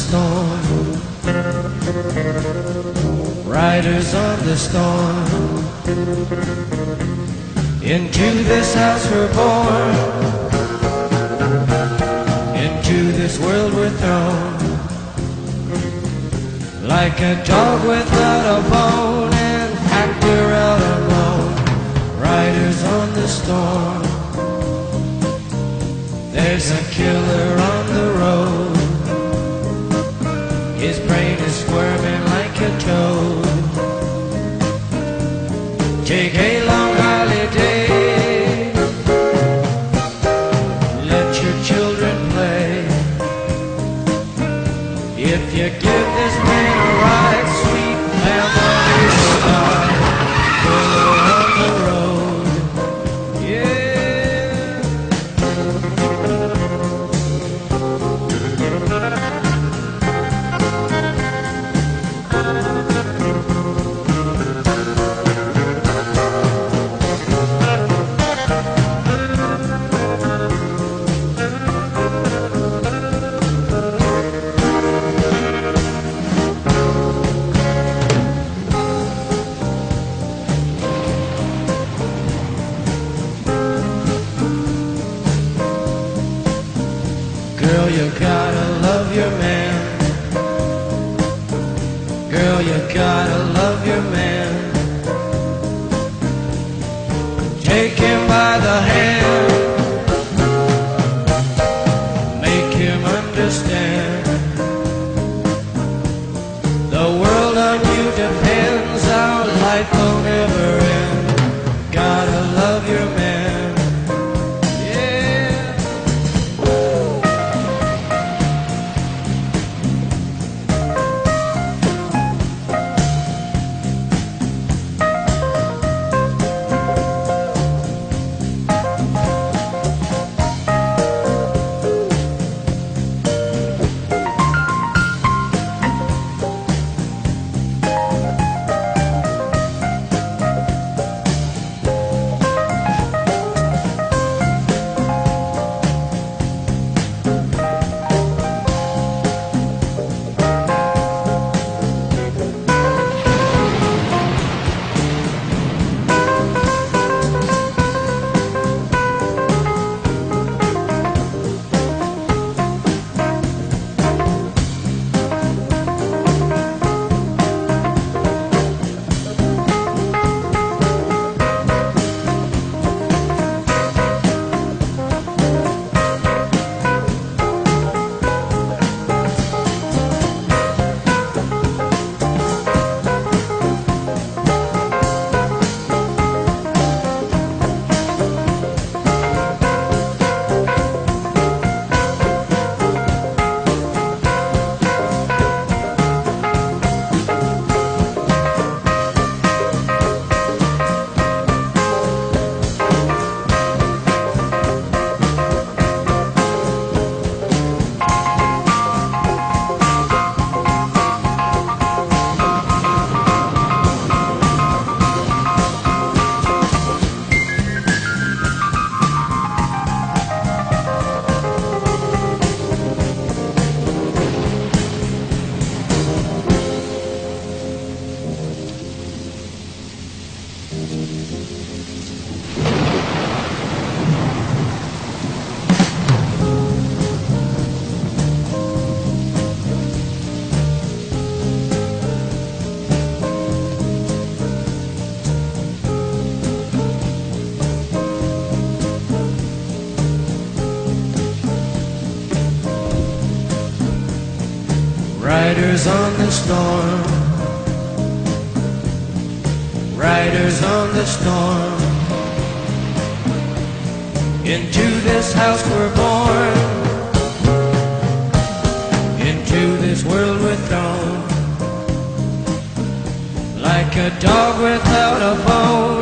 storm, riders on the storm. Into this house we're born, into this world we're thrown. Like a dog without a bone, an actor out alone. Riders on the storm. There's a killer on the road. His brain is squirming like a toad. Take a long holiday. Let your children play. If you give this man a ride, sweet family star, killer on the road. Girl, you gotta love your man. Girl, you gotta love your man. Take him by the hand. Make him understand. The world on you depends. Our life will never end. Gotta love your man. Riders on the storm, riders on the storm. Into this house we're born, into this world we're thrown. Like a dog without a bone,